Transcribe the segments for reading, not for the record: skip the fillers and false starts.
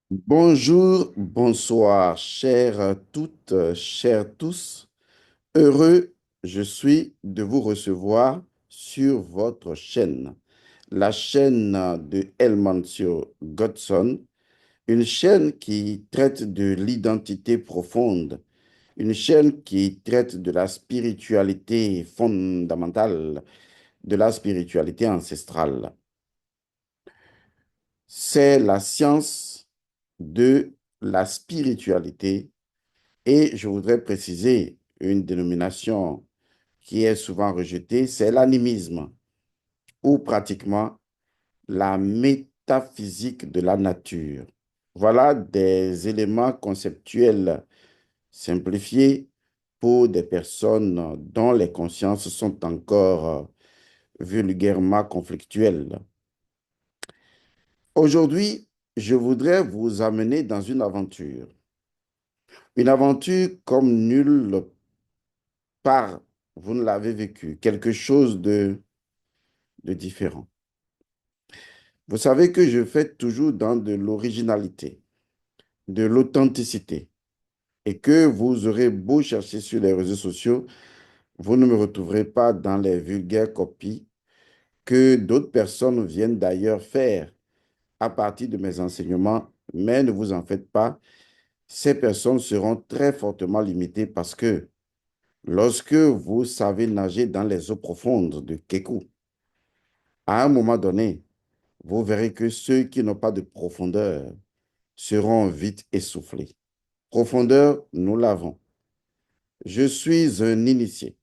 Bonjour, bonsoir, chères toutes, chers tous. Heureux je suis de vous recevoir sur votre chaîne, la chaîne de El Mancio Godson, une chaîne qui traite de l'identité profonde, une chaîne qui traite de la spiritualité fondamentale, de la spiritualité ancestrale. C'est la science de la spiritualité. Et je voudrais préciser une dénomination qui est souvent rejetée, c'est l'animisme, ou pratiquement la métaphysique de la nature. Voilà des éléments conceptuels simplifiés pour des personnes dont les consciences sont encore vulgairement conflictuelles. Aujourd'hui, je voudrais vous amener dans une aventure comme nulle part vous ne l'avez vécu, quelque chose de différent. Vous savez que je fais toujours dans de l'originalité, de l'authenticité, et que vous aurez beau chercher sur les réseaux sociaux, vous ne me retrouverez pas dans les vulgaires copies que d'autres personnes viennent d'ailleurs faire à partir de mes enseignements, mais ne vous en faites pas, ces personnes seront très fortement limitées parce que lorsque vous savez nager dans les eaux profondes de Keku, à un moment donné, vous verrez que ceux qui n'ont pas de profondeur seront vite essoufflés. Profondeur, nous l'avons. Je suis un initié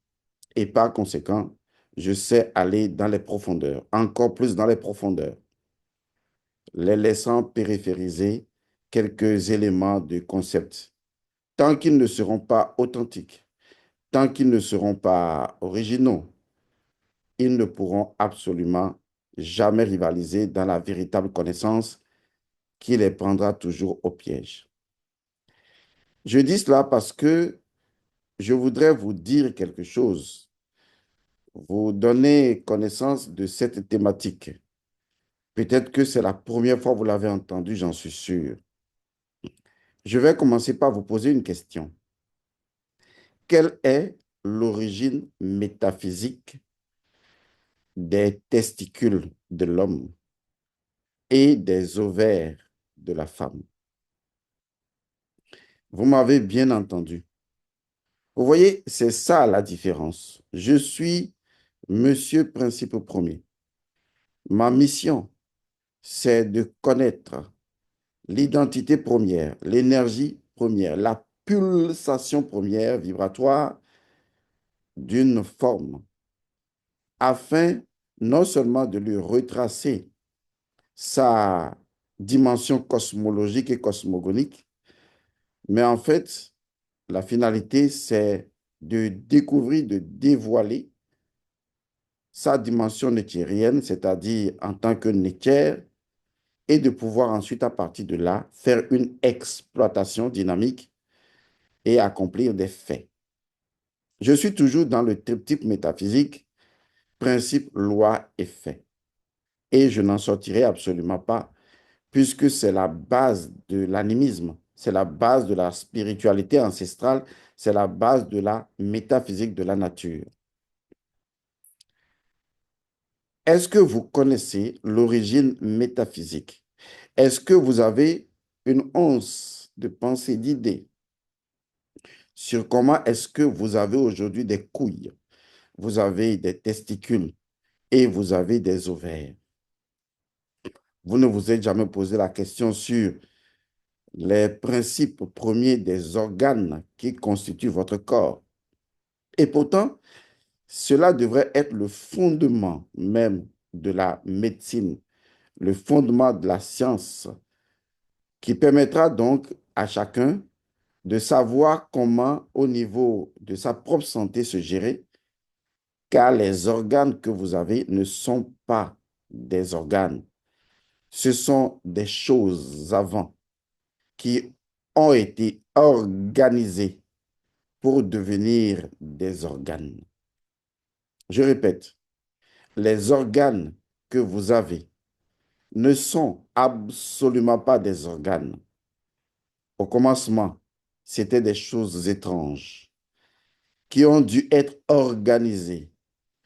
et par conséquent, je sais aller dans les profondeurs, encore plus dans les profondeurs, les laissant périphériser quelques éléments de concept. Tant qu'ils ne seront pas authentiques, tant qu'ils ne seront pas originaux, ils ne pourront absolument jamais rivaliser dans la véritable connaissance qui les prendra toujours au piège. Je dis cela parce que je voudrais vous dire quelque chose, vous donner connaissance de cette thématique. Peut-être que c'est la première fois que vous l'avez entendu, j'en suis sûr. Je vais commencer par vous poser une question. Quelle est l'origine métaphysique des testicules de l'homme et des ovaires de la femme? Vous m'avez bien entendu. Vous voyez, c'est ça la différence. Je suis Monsieur Principe Premier. Ma mission, c'est de connaître l'identité première, l'énergie première, la pulsation première vibratoire d'une forme, afin non seulement de lui retracer sa dimension cosmologique et cosmogonique, mais en fait, la finalité, c'est de découvrir, de dévoiler sa dimension néptérienne, c'est-à-dire en tant que néthière, et de pouvoir ensuite, à partir de là, faire une exploitation dynamique et accomplir des faits. Je suis toujours dans le triptyque métaphysique, principe, loi, effet. Et je n'en sortirai absolument pas, puisque c'est la base de l'animisme, c'est la base de la spiritualité ancestrale, c'est la base de la métaphysique de la nature. Est-ce que vous connaissez l'origine métaphysique? Est-ce que vous avez une once de pensée, d'idée sur comment est-ce que vous avez aujourd'hui des couilles, vous avez des testicules et vous avez des ovaires? Vous ne vous êtes jamais posé la question sur les principes premiers des organes qui constituent votre corps. Et pourtant, cela devrait être le fondement même de la médecine, le fondement de la science, qui permettra donc à chacun de savoir comment, au niveau de sa propre santé, se gérer, car les organes que vous avez ne sont pas des organes, ce sont des choses avant qui ont été organisées pour devenir des organes. Je répète, les organes que vous avez ne sont absolument pas des organes. Au commencement, c'était des choses étranges qui ont dû être organisées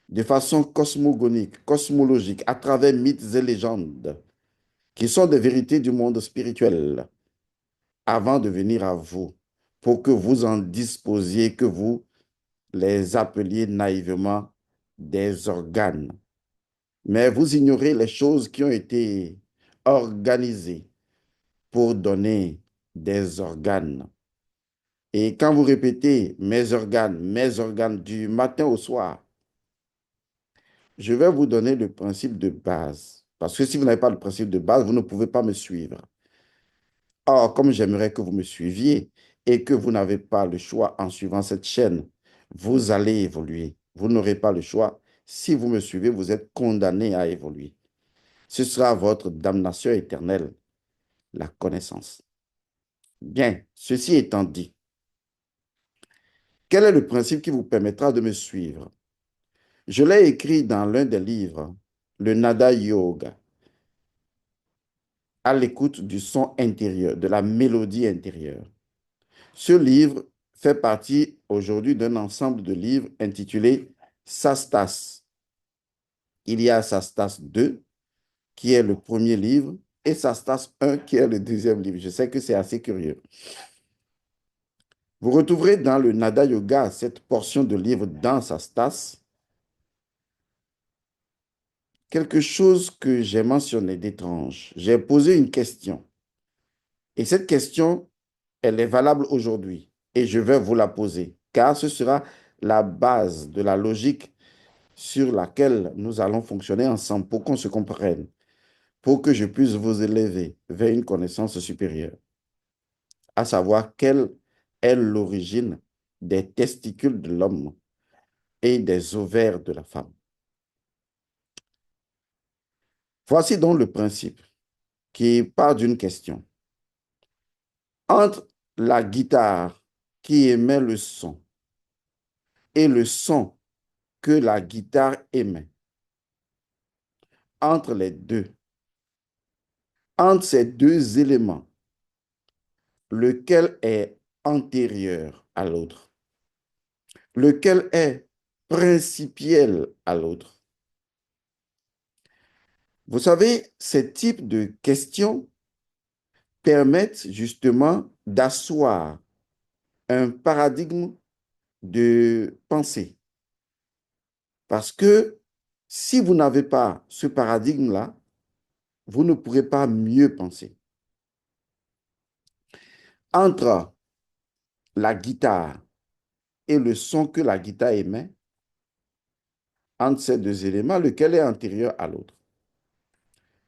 de façon cosmogonique, cosmologique, à travers mythes et légendes, qui sont des vérités du monde spirituel, avant de venir à vous, pour que vous en disposiez, que vous les appeliez naïvement des organes. Mais vous ignorez les choses qui ont été organisées pour donner des organes. Et quand vous répétez mes organes du matin au soir, je vais vous donner le principe de base. Parce que si vous n'avez pas le principe de base, vous ne pouvez pas me suivre. Or, comme j'aimerais que vous me suiviez et que vous n'avez pas le choix en suivant cette chaîne, vous allez évoluer. Vous n'aurez pas le choix. Si vous me suivez, vous êtes condamné à évoluer. Ce sera votre damnation éternelle, la connaissance. Bien, ceci étant dit, quel est le principe qui vous permettra de me suivre? Je l'ai écrit dans l'un des livres, le Nada Yoga, à l'écoute du son intérieur, de la mélodie intérieure. Ce livre fait partie aujourd'hui d'un ensemble de livres intitulé Sastas. Il y a Sastas 2, qui est le premier livre, et Sastas 1, qui est le deuxième livre. Je sais que c'est assez curieux. Vous retrouverez dans le Nada Yoga cette portion de livre dans Sastas, quelque chose que j'ai mentionné d'étrange. J'ai posé une question. Et cette question, elle est valable aujourd'hui. Et je vais vous la poser, car ce sera la base de la logique sur laquelle nous allons fonctionner ensemble pour qu'on se comprenne, pour que je puisse vous élever vers une connaissance supérieure, à savoir quelle est l'origine des testicules de l'homme et des ovaires de la femme. Voici donc le principe qui part d'une question. Entre la guitare qui émet le son et le son que la guitare émet, entre les deux, entre ces deux éléments, lequel est antérieur à l'autre, lequel est principiel à l'autre. Vous savez, ces types de questions permettent justement d'asseoir un paradigme de pensée. Parce que si vous n'avez pas ce paradigme-là, vous ne pourrez pas mieux penser. Entre la guitare et le son que la guitare émet, entre ces deux éléments, lequel est antérieur à l'autre?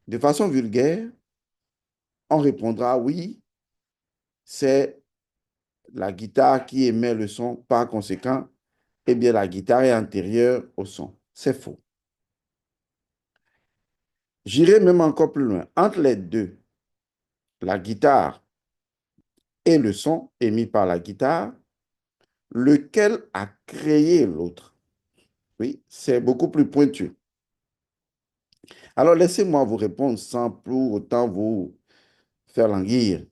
De façon vulgaire, on répondra oui, c'est la guitare qui émet le son. Par conséquent, eh bien, la guitare est antérieure au son. C'est faux. J'irai même encore plus loin. Entre les deux, la guitare et le son émis par la guitare, lequel a créé l'autre? Oui, c'est beaucoup plus pointu. Alors, laissez-moi vous répondre sans pour autant vous faire languir.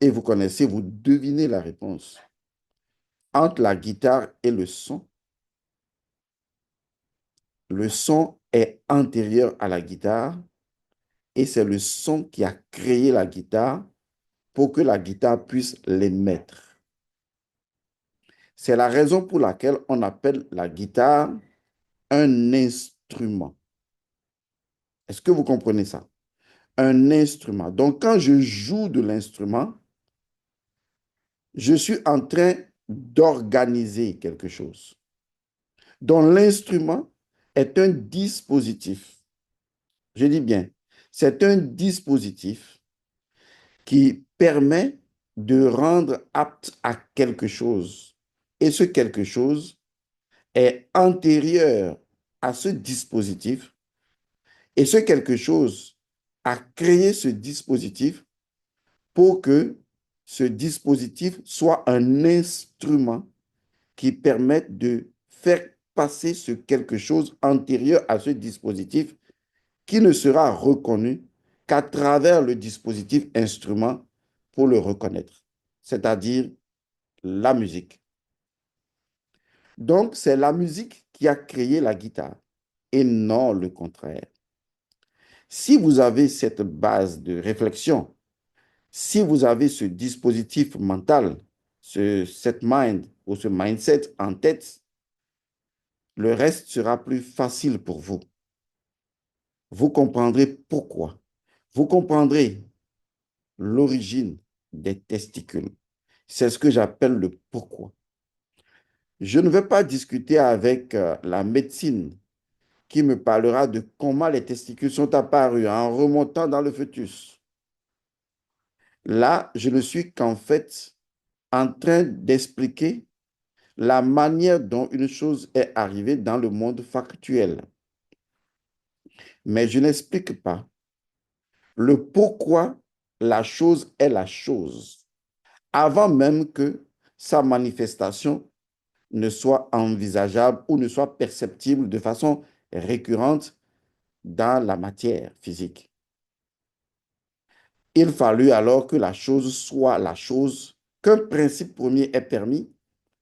Et vous connaissez, vous devinez la réponse. Entre la guitare et le son est antérieur à la guitare et c'est le son qui a créé la guitare pour que la guitare puisse l'émettre. C'est la raison pour laquelle on appelle la guitare un instrument. Est-ce que vous comprenez ça? Un instrument. Donc, quand je joue de l'instrument, je suis en train d'organiser quelque chose. Donc, l'instrument est un dispositif. Je dis bien, c'est un dispositif qui permet de rendre apte à quelque chose. Et ce quelque chose est antérieur à ce dispositif. Et ce quelque chose a créé ce dispositif pour que ce dispositif soit un instrument qui permette de faire passer ce quelque chose antérieur à ce dispositif qui ne sera reconnu qu'à travers le dispositif instrument pour le reconnaître, c'est-à-dire la musique. Donc, c'est la musique qui a créé la guitare et non le contraire. Si vous avez cette base de réflexion, si vous avez ce dispositif mental, cette mind ou ce mindset en tête, le reste sera plus facile pour vous. Vous comprendrez pourquoi. Vous comprendrez l'origine des testicules. C'est ce que j'appelle le pourquoi. Je ne vais pas discuter avec la médecine qui me parlera de comment les testicules sont apparus en remontant dans le fœtus. Là, je ne suis qu'en fait en train d'expliquer la manière dont une chose est arrivée dans le monde factuel. Mais je n'explique pas le pourquoi la chose est la chose, avant même que sa manifestation ne soit envisageable ou ne soit perceptible de façon récurrente dans la matière physique. Il fallut alors que la chose soit la chose, qu'un principe premier est permis,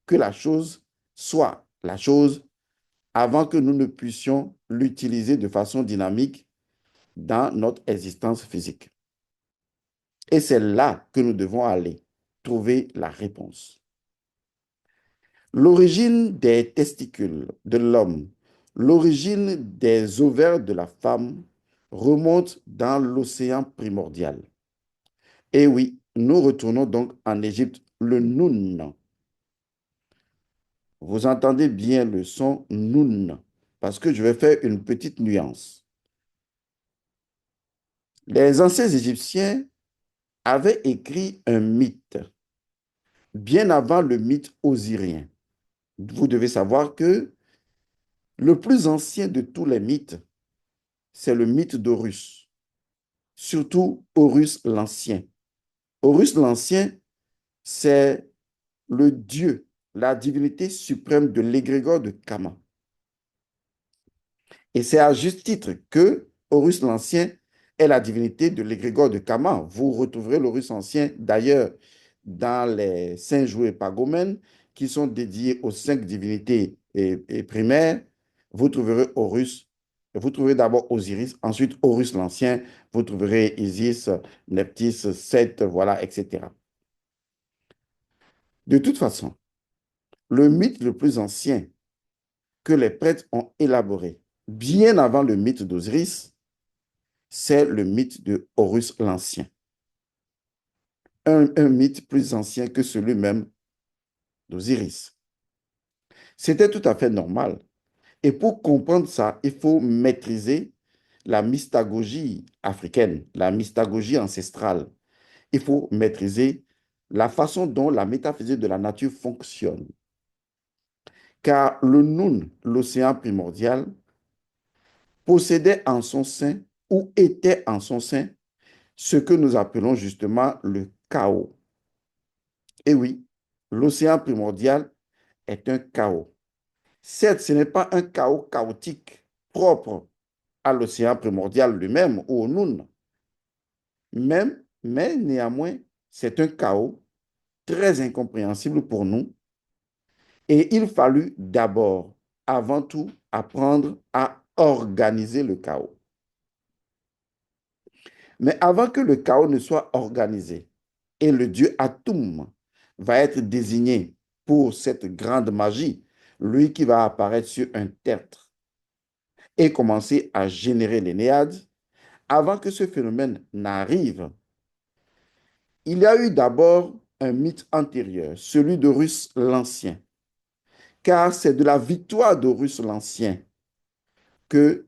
que la chose soit la chose avant que nous ne puissions l'utiliser de façon dynamique dans notre existence physique. Et c'est là que nous devons aller trouver la réponse. L'origine des testicules de l'homme, l'origine des ovaires de la femme remonte dans l'océan primordial. Et oui, nous retournons donc en Égypte, le Noun. Vous entendez bien le son Noun, parce que je vais faire une petite nuance. Les anciens Égyptiens avaient écrit un mythe, bien avant le mythe osirien. Vous devez savoir que le plus ancien de tous les mythes, c'est le mythe d'Horus, surtout Horus l'Ancien. Horus l'Ancien, c'est le dieu, la divinité suprême de l'égrégore de Kama. Et c'est à juste titre que Horus l'Ancien est la divinité de l'égrégore de Kama. Vous retrouverez l'Horus Ancien d'ailleurs dans les cinq jouets pagomènes qui sont dédiés aux cinq divinités et primaires. Vous trouverez Horus, vous trouverez d'abord Osiris, ensuite Horus l'Ancien, vous trouverez Isis, Nephthys, Seth, voilà, etc. De toute façon, le mythe le plus ancien que les prêtres ont élaboré, bien avant le mythe d'Osiris, c'est le mythe de Horus l'Ancien. Un mythe plus ancien que celui même d'Osiris. C'était tout à fait normal. Et pour comprendre ça, il faut maîtriser la mystagogie africaine, la mystagogie ancestrale. Il faut maîtriser la façon dont la métaphysique de la nature fonctionne. Car le Noun, l'océan primordial, possédait en son sein ou était en son sein ce que nous appelons justement le chaos. Et oui, l'océan primordial est un chaos. Certes, ce n'est pas un chaos chaotique propre à l'océan primordial lui-même ou au Noun, mais néanmoins, c'est un chaos très incompréhensible pour nous et il fallut d'abord, avant tout, apprendre à organiser le chaos. Mais avant que le chaos ne soit organisé et le dieu Atum va être désigné pour cette grande magie, lui qui va apparaître sur un tertre et commencer à générer les néades, avant que ce phénomène n'arrive, il y a eu d'abord un mythe antérieur, celui d'Horus l'Ancien, car c'est de la victoire d'Horus l'Ancien que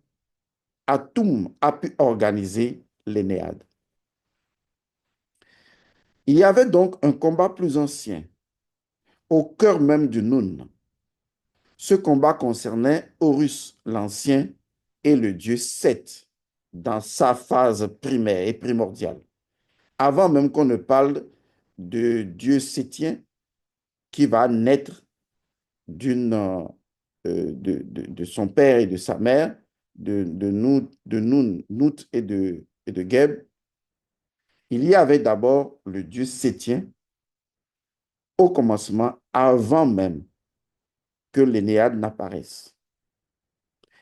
Atum a pu organiser les néades. Il y avait donc un combat plus ancien, au cœur même du Noun. Ce combat concernait Horus l'Ancien et le dieu Seth dans sa phase primaire et primordiale. Avant même qu'on ne parle de dieu sétien qui va naître de son père et de sa mère, de Nout et de Geb, Il y avait d'abord le Dieu sétien au commencement, avant même que l'Énéade n'apparaisse.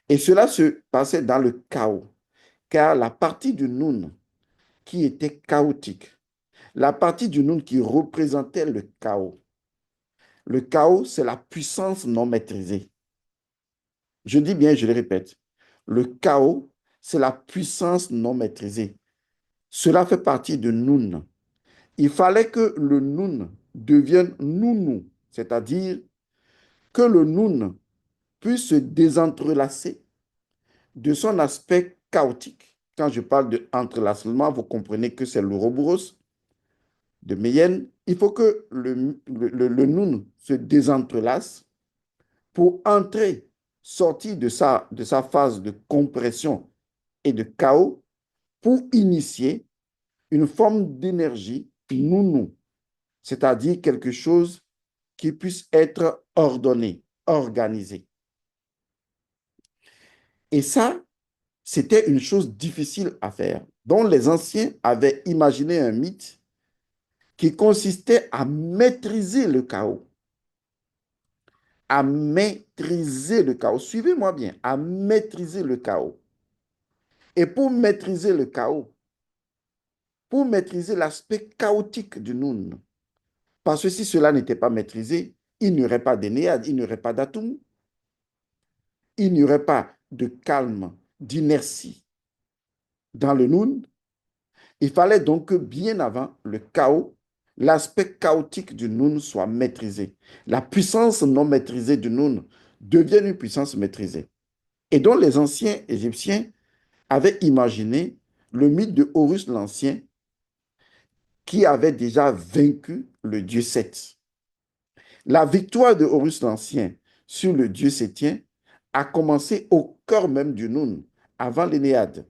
Et cela se passait dans le chaos, car la partie du Noun qui était chaotique, la partie du Noun qui représentait le chaos, c'est la puissance non maîtrisée. Je dis bien, je le répète, le chaos, c'est la puissance non maîtrisée. Cela fait partie de Noun. Il fallait que le Noun devienne Nounou, c'est-à-dire que le Noun puisse se désentrelacer de son aspect chaotique. Quand je parle de entrelacement, vous comprenez que c'est l'ouroboros de Mayenne. Il faut que le Noun se désentrelace pour entrer, sortir de sa phase de compression et de chaos pour initier une forme d'énergie nounou, c'est-à-dire quelque chose qui puisse être ordonné, organisé. Et ça, c'était une chose difficile à faire, dont les anciens avaient imaginé un mythe qui consistait à maîtriser le chaos. À maîtriser le chaos. Suivez-moi bien, à maîtriser le chaos. Et pour maîtriser le chaos, pour maîtriser l'aspect chaotique du Noun, parce que si cela n'était pas maîtrisé, il n'y aurait pas d'énéade, il n'y aurait pas d'atome, il n'y aurait pas de calme, d'inertie dans le Noun. Il fallait donc que bien avant le chaos, l'aspect chaotique du Noun soit maîtrisé. La puissance non maîtrisée du Noun devienne une puissance maîtrisée. Et donc les anciens Égyptiens avaient imaginé le mythe de Horus l'Ancien qui avait déjà vaincu le dieu Seth. La victoire de Horus l'Ancien sur le dieu sétien a commencé au cœur même du Noun, avant l'Énéade.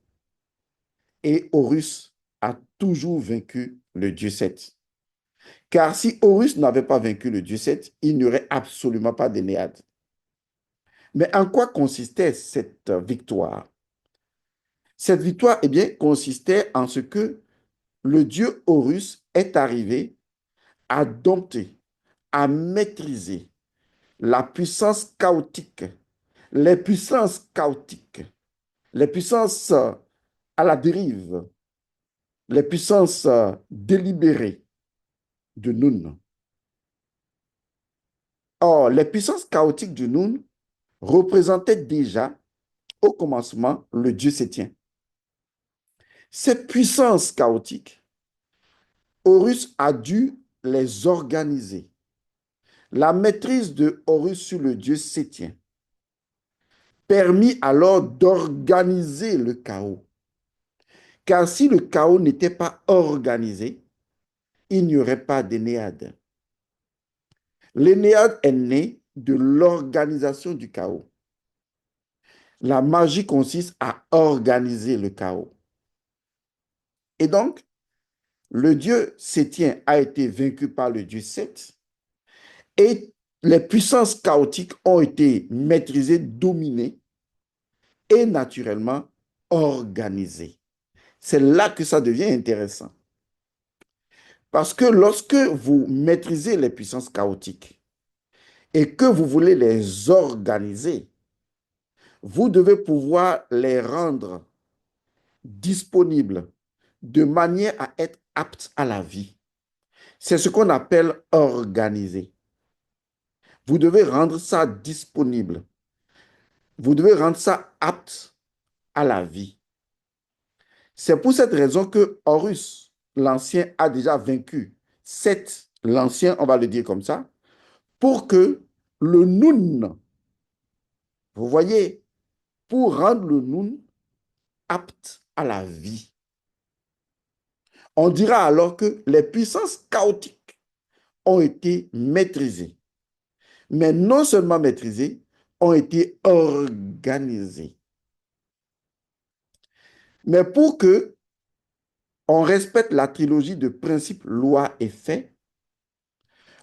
Et Horus a toujours vaincu le dieu Seth. Car si Horus n'avait pas vaincu le dieu Seth, il n'y aurait absolument pas d'Énéade. Mais en quoi consistait cette victoire? Cette victoire, eh bien, consistait en ce que le dieu Horus est arrivé à dompter, à maîtriser la puissance chaotique, les puissances chaotiques, les puissances à la dérive, les puissances délibérées de Nun. Or, les puissances chaotiques du Nun représentaient déjà au commencement le Dieu sétien. Ces puissances chaotiques, Horus a dû les organiser. La maîtrise de Horus sur le Dieu sétien permit alors d'organiser le chaos. Car si le chaos n'était pas organisé, il n'y aurait pas d'Énéade. L'Énéade est née de l'organisation du chaos. La magie consiste à organiser le chaos. Et donc, le dieu sétien a été vaincu par le dieu Seth et les puissances chaotiques ont été maîtrisées, dominées et naturellement organisées. C'est là que ça devient intéressant. Parce que lorsque vous maîtrisez les puissances chaotiques et que vous voulez les organiser, vous devez pouvoir les rendre disponibles de manière à être aptes à la vie. C'est ce qu'on appelle organiser. Vous devez rendre ça disponible. Vous devez rendre ça apte à la vie. C'est pour cette raison que Horus, l'Ancien, a déjà vaincu Seth, l'Ancien, on va le dire comme ça, pour que le Nun, vous voyez, pour rendre le Nun apte à la vie. On dira alors que les puissances chaotiques ont été maîtrisées, mais non seulement maîtrisées, ont été organisées. Mais pour que on respecte la trilogie de principes, lois et faits,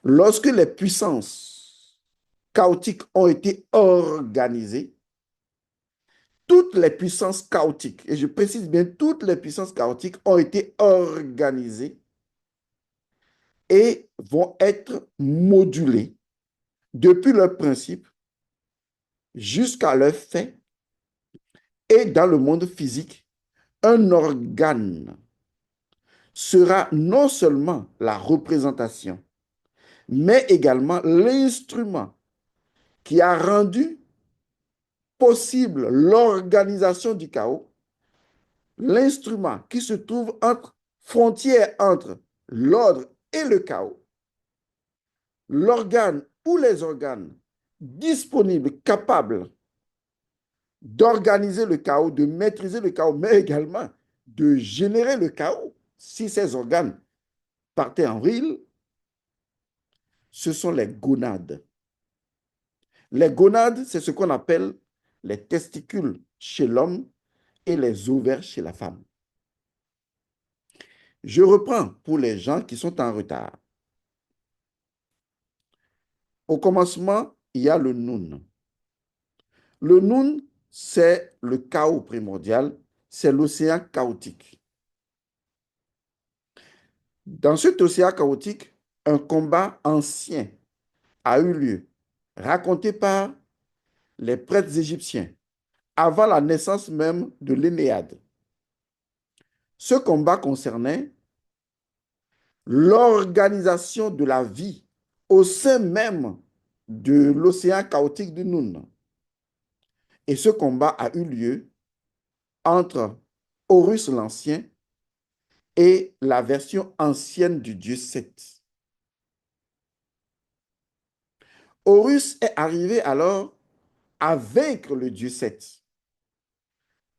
lorsque les puissances chaotiques ont été organisées, toutes les puissances chaotiques, et je précise bien, toutes les puissances chaotiques ont été organisées et vont être modulées depuis leur principe jusqu'à leur fait. Et dans le monde physique, un organe sera non seulement la représentation, mais également l'instrument qui a rendu possible l'organisation du chaos, l'instrument qui se trouve entre frontières entre l'ordre et le chaos, l'organe ou les organes disponibles, capables d'organiser le chaos, de maîtriser le chaos, mais également de générer le chaos. Si ces organes partaient en vrille, ce sont les gonades. Les gonades, c'est ce qu'on appelle les testicules chez l'homme et les ovaires chez la femme. Je reprends pour les gens qui sont en retard. Au commencement, il y a le Nun. Le Nun, c'est le chaos primordial, c'est l'océan chaotique. Dans cet océan chaotique, un combat ancien a eu lieu, raconté par les prêtres égyptiens, avant la naissance même de l'Énéade. Ce combat concernait l'organisation de la vie au sein même de l'océan chaotique du Nun. Et ce combat a eu lieu entre Horus l'Ancien et la version ancienne du dieu Seth. Horus est arrivé alors à vaincre le dieu Seth.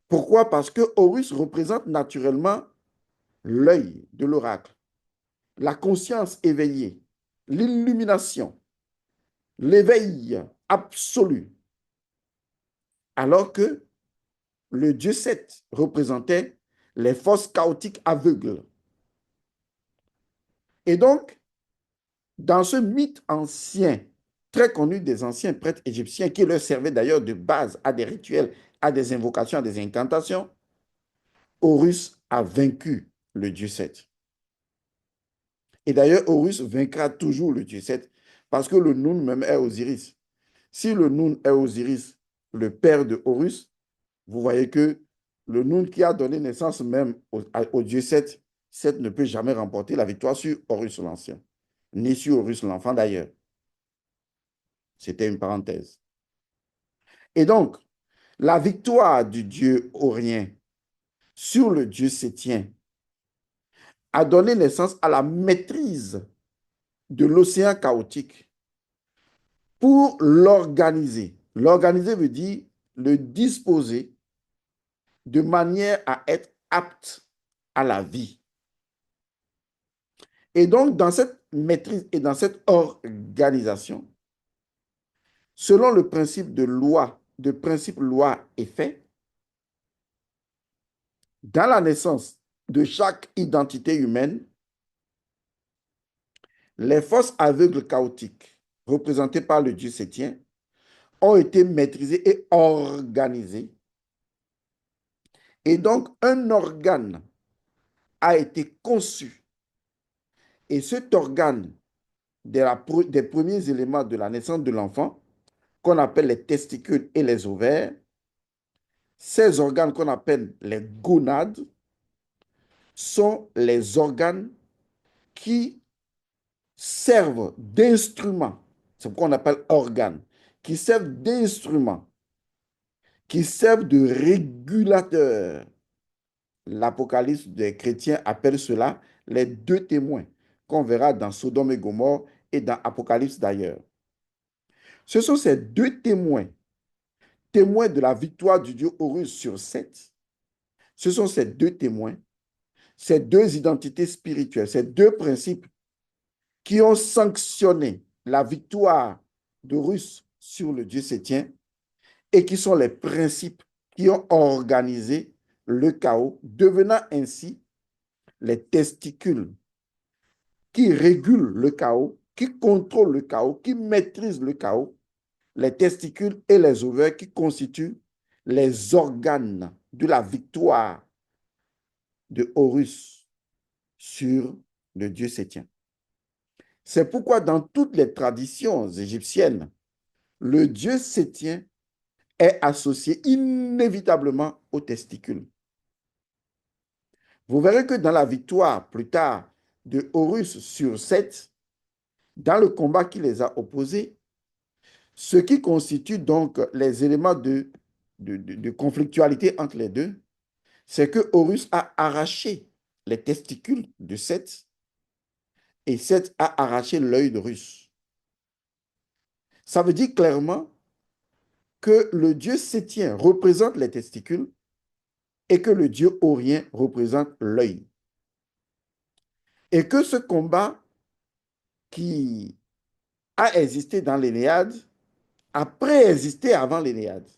Pourquoi? Parce que Horus représente naturellement l'œil de l'oracle, la conscience éveillée, l'illumination, l'éveil absolu, alors que le dieu Seth représentait les forces chaotiques aveugles. Et donc, dans ce mythe ancien, très connu des anciens prêtres égyptiens, qui leur servait d'ailleurs de base à des rituels, à des invocations, à des incantations, Horus a vaincu le dieu Seth. Et d'ailleurs, Horus vaincra toujours le dieu Seth, parce que le Nun même est Osiris. Si le Nun est Osiris, le père de Horus, vous voyez que le Nun qui a donné naissance même au dieu Seth, Seth ne peut jamais remporter la victoire sur Horus l'Ancien, ni sur Horus l'Enfant d'ailleurs. C'était une parenthèse. Et donc, la victoire du dieu Horien sur le dieu Sétien a donné naissance à la maîtrise de l'océan chaotique pour l'organiser. L'organiser veut dire le disposer de manière à être apte à la vie. Et donc, dans cette maîtrise et dans cette organisation, selon le principe de loi, de principe loi-effet, dans la naissance de chaque identité humaine, les forces aveugles chaotiques représentées par le dieu Sétien ont été maîtrisées et organisées. Et donc, un organe a été conçu. Et cet organe, des premiers éléments de la naissance de l'enfant, qu'on appelle les testicules et les ovaires, ces organes qu'on appelle les gonades, sont les organes qui servent d'instruments, c'est ce qu'on appelle organes, qui servent d'instruments, qui servent de régulateurs. L'Apocalypse des chrétiens appelle cela les deux témoins, qu'on verra dans Sodome et Gomorrhe et dans Apocalypse d'ailleurs. Ce sont ces deux témoins, témoins de la victoire du dieu Horus sur Seth. Ce sont ces deux témoins, ces deux identités spirituelles, ces deux principes qui ont sanctionné la victoire d'Horus sur le dieu Sétien et qui sont les principes qui ont organisé le chaos, devenant ainsi les testicules qui régulent le chaos, qui contrôlent le chaos, qui maîtrisent le chaos, les testicules et les ovaires qui constituent les organes de la victoire de Horus sur le dieu sétien. C'est pourquoi dans toutes les traditions égyptiennes, le dieu sétien est associé inévitablement aux testicules. Vous verrez que dans la victoire plus tard de Horus sur Seth, dans le combat qui les a opposés, ce qui constitue donc les éléments de conflictualité entre les deux, c'est que Horus a arraché les testicules de Seth et Seth a arraché l'œil d'Horus. Ça veut dire clairement que le dieu sétien représente les testicules et que le dieu horien représente l'œil. Et que ce combat qui a existé dans l'Énéade a préexisté avant l'Énéade.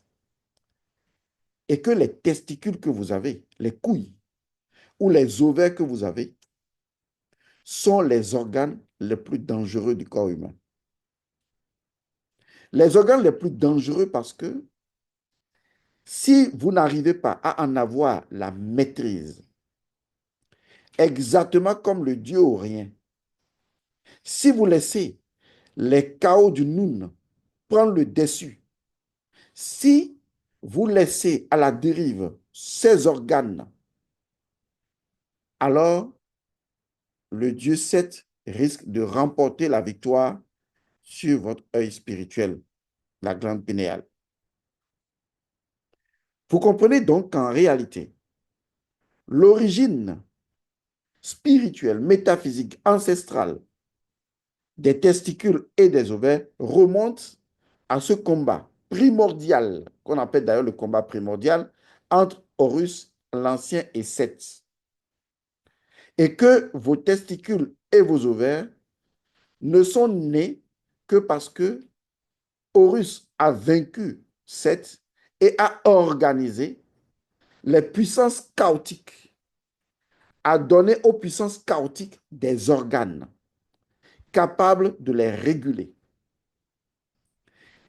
Et que les testicules que vous avez, les couilles ou les ovaires que vous avez, sont les organes les plus dangereux du corps humain. Les organes les plus dangereux parce que si vous n'arrivez pas à en avoir la maîtrise, exactement comme le dieu horien, si vous laissez les chaos du Noun prendre le dessus, si vous laissez à la dérive ces organes, alors le dieu Seth risque de remporter la victoire sur votre œil spirituel, la glande pinéale. Vous comprenez donc qu'en réalité, l'origine spirituelle, métaphysique, ancestrale des testicules et des ovaires remonte à ce combat primordial, qu'on appelle d'ailleurs le combat primordial, entre Horus l'Ancien et Seth. Et que vos testicules et vos ovaires ne sont nés que parce que Horus a vaincu Seth et a organisé les puissances chaotiques, a donné aux puissances chaotiques des organes capables de les réguler.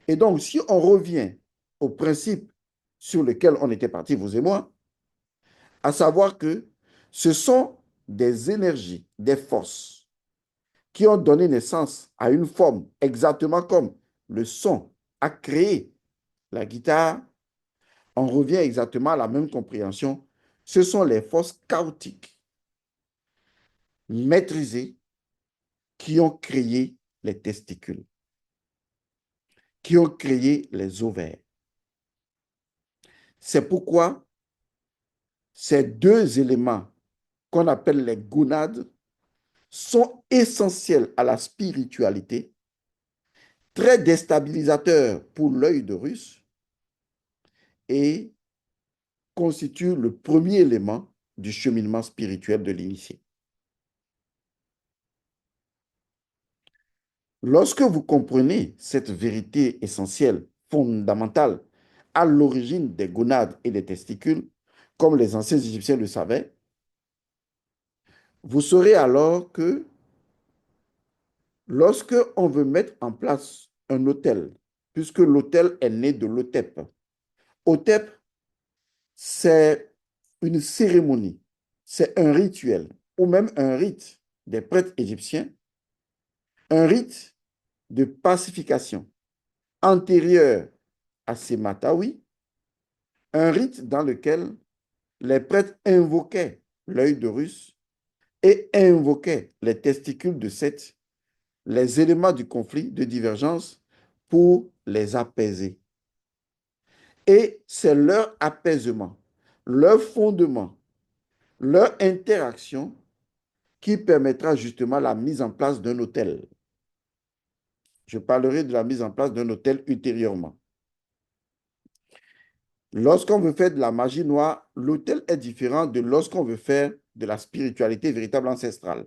Et donc, si on revient au principe sur lequel on était parti, vous et moi, à savoir que ce sont des énergies, des forces qui ont donné naissance à une forme, exactement comme le son a créé la guitare, on revient exactement à la même compréhension. Ce sont les forces chaotiques maîtrisées qui ont créé les testicules, qui ont créé les ovaires. C'est pourquoi ces deux éléments qu'on appelle les gonades sont essentiels à la spiritualité, très déstabilisateurs pour l'œil d'Horus et constituent le premier élément du cheminement spirituel de l'initié. Lorsque vous comprenez cette vérité essentielle, fondamentale, à l'origine des gonades et des testicules, comme les anciens Égyptiens le savaient, vous saurez alors que lorsque on veut mettre en place un autel, puisque l'autel est né de l'otep, otep, c'est une cérémonie, c'est un rituel, ou même un rite des prêtres égyptiens, un rite de pacification antérieur à Sematawi, un rite dans lequel les prêtres invoquaient l'œil d'Horus et invoquaient les testicules de Seth, les éléments du conflit, de divergence, pour les apaiser. Et c'est leur apaisement, leur fondement, leur interaction qui permettra justement la mise en place d'un autel. Je parlerai de la mise en place d'un autel ultérieurement. Lorsqu'on veut faire de la magie noire, l'autel est différent de lorsqu'on veut faire de la spiritualité véritable ancestrale.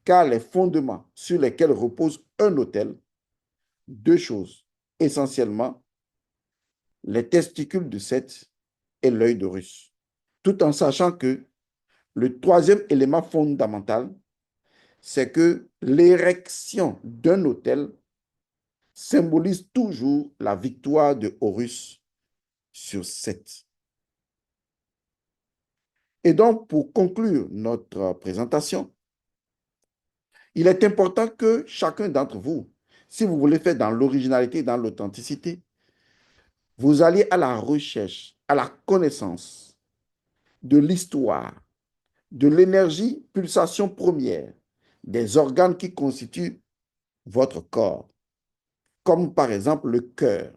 Car les fondements sur lesquels repose un autel, deux choses, essentiellement les testicules de Seth et l'œil d'Horus. Tout en sachant que le troisième élément fondamental, c'est que l'érection d'un autel symbolise toujours la victoire de Horus sur 7. Et donc, pour conclure notre présentation, il est important que chacun d'entre vous, si vous voulez faire dans l'originalité, dans l'authenticité, vous alliez à la recherche, à la connaissance de l'histoire, de l'énergie, pulsation première, des organes qui constituent votre corps, comme par exemple le cœur,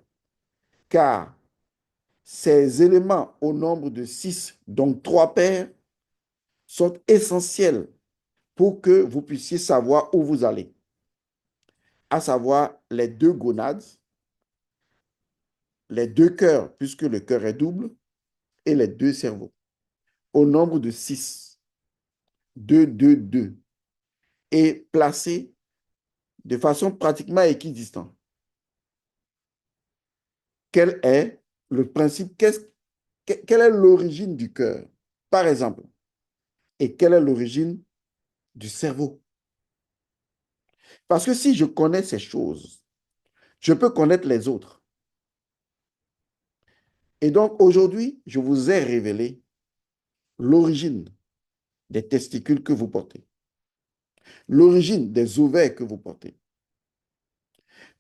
car ces éléments au nombre de 6, donc 3 paires, sont essentiels pour que vous puissiez savoir où vous allez, à savoir les 2 gonades, les 2 cœurs, puisque le cœur est double, et les 2 cerveaux, au nombre de 6, 2, 2, 2, et placés de façon pratiquement équidistante. Quel est le principe, quelle est l'origine du cœur, par exemple, et quelle est l'origine du cerveau? Parce que si je connais ces choses, je peux connaître les autres. Et donc aujourd'hui, je vous ai révélé l'origine des testicules que vous portez, l'origine des ovaires que vous portez.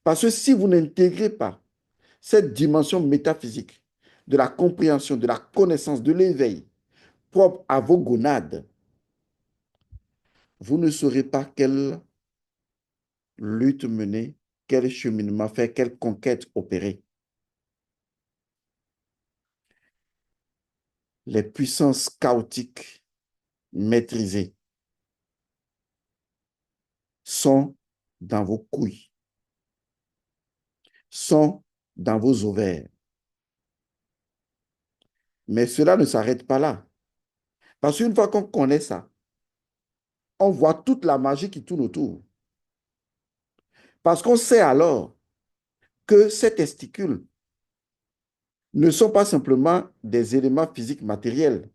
Parce que si vous n'intégrez pas cette dimension métaphysique de la compréhension, de la connaissance, de l'éveil propre à vos gonades, vous ne saurez pas quelle lutte mener, quel cheminement faire, quelle conquête opérer. Les puissances chaotiques maîtrisées sont dans vos couilles, sont dans vos ovaires. Mais cela ne s'arrête pas là. Parce qu'une fois qu'on connaît ça, on voit toute la magie qui tourne autour. Parce qu'on sait alors que ces testicules ne sont pas simplement des éléments physiques matériels.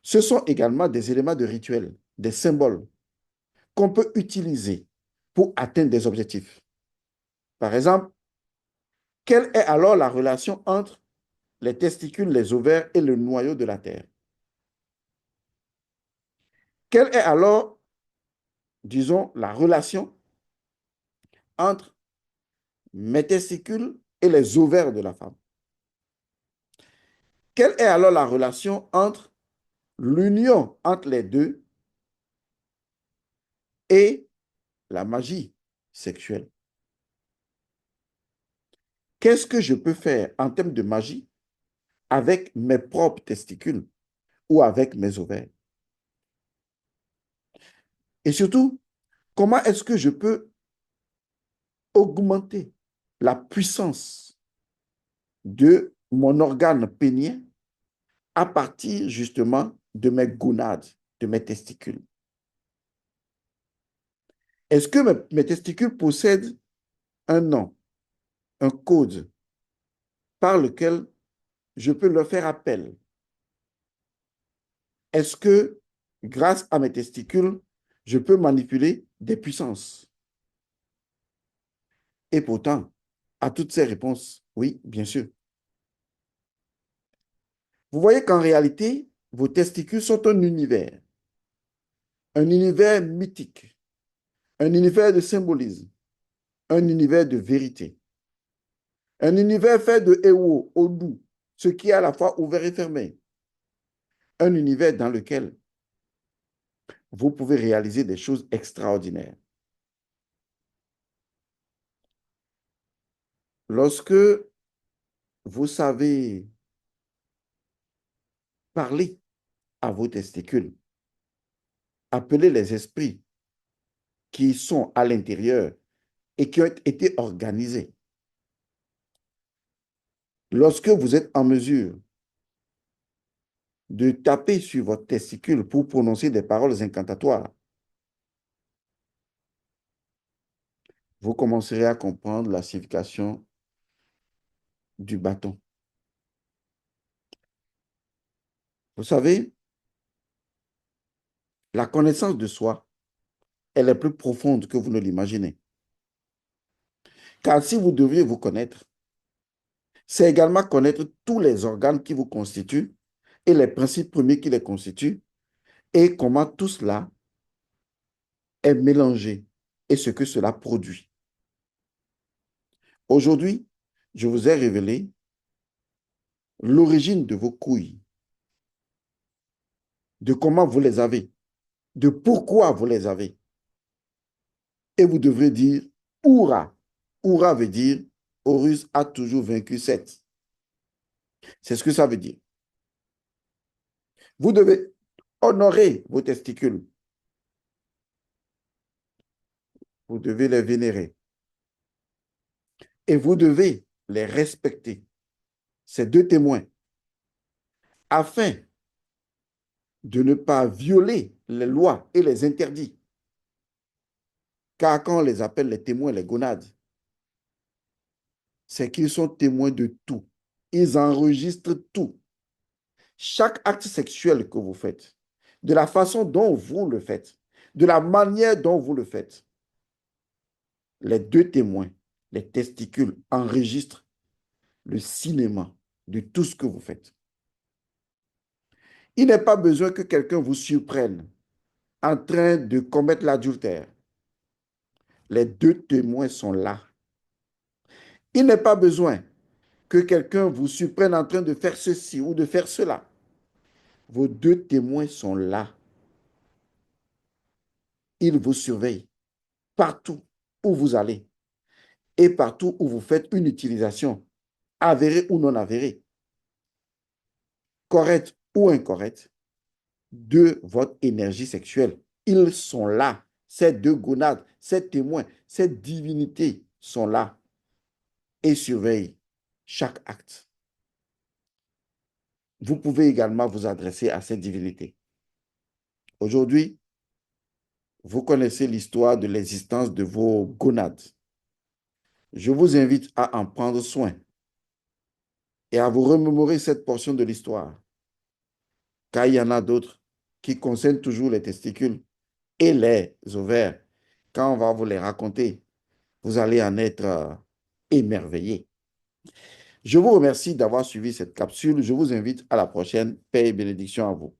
Ce sont également des éléments de rituel, des symboles qu'on peut utiliser pour atteindre des objectifs. Par exemple, quelle est alors la relation entre les testicules, les ovaires et le noyau de la Terre? Quelle est alors, disons, la relation entre mes testicules et les ovaires de la femme? Quelle est alors la relation entre l'union entre les deux et la magie sexuelle? Qu'est-ce que je peux faire en termes de magie avec mes propres testicules ou avec mes ovaires? Et surtout, comment est-ce que je peux augmenter la puissance de mon organe pénien à partir justement de mes gonades, de mes testicules? Est-ce que mes testicules possèdent un nom, un code par lequel je peux leur faire appel? Est-ce que grâce à mes testicules, je peux manipuler des puissances? Et pourtant, à toutes ces réponses, oui, bien sûr. Vous voyez qu'en réalité, vos testicules sont un univers mythique, un univers de symbolisme, un univers de vérité, un univers fait de Ewo, Odu, ce qui est à la fois ouvert et fermé, un univers dans lequel vous pouvez réaliser des choses extraordinaires. Lorsque vous savez parler à vos testicules, appeler les esprits qui sont à l'intérieur et qui ont été organisés, lorsque vous êtes en mesure de taper sur votre testicule pour prononcer des paroles incantatoires, vous commencerez à comprendre la signification du bâton. Vous savez, la connaissance de soi, elle est plus profonde que vous ne l'imaginez. Car si vous deviez vous connaître, C'est également connaître tous les organes qui vous constituent et les principes premiers qui les constituent et comment tout cela est mélangé et ce que cela produit. Aujourd'hui, je vous ai révélé l'origine de vos couilles, de comment vous les avez, de pourquoi vous les avez. Et vous devrez dire Oura. Oura veut dire Horus a toujours vaincu Seth. C'est ce que ça veut dire. Vous devez honorer vos testicules. Vous devez les vénérer. Et vous devez les respecter. Ces deux témoins, afin de ne pas violer les lois et les interdits. Car quand on les appelle les témoins, les gonades, c'est qu'ils sont témoins de tout. Ils enregistrent tout. Chaque acte sexuel que vous faites, de la façon dont vous le faites, de la manière dont vous le faites, les deux témoins, les testicules, enregistrent le cinéma de tout ce que vous faites. Il n'est pas besoin que quelqu'un vous surprenne en train de commettre l'adultère. Les deux témoins sont là. Il n'est pas besoin que quelqu'un vous surprenne en train de faire ceci ou de faire cela. Vos deux témoins sont là. Ils vous surveillent partout où vous allez et partout où vous faites une utilisation, avérée ou non avérée, correcte ou incorrecte, de votre énergie sexuelle. Ils sont là. Ces deux gonades, ces témoins, ces divinités sont là et surveillent chaque acte. Vous pouvez également vous adresser à ces divinités. Aujourd'hui, vous connaissez l'histoire de l'existence de vos gonades. Je vous invite à en prendre soin et à vous remémorer cette portion de l'histoire, car il y en a d'autres qui concernent toujours les testicules et les ovaires. Quand on va vous les raconter, vous allez en être émerveillés. Je vous remercie d'avoir suivi cette capsule. Je vous invite à la prochaine. Paix et bénédiction à vous.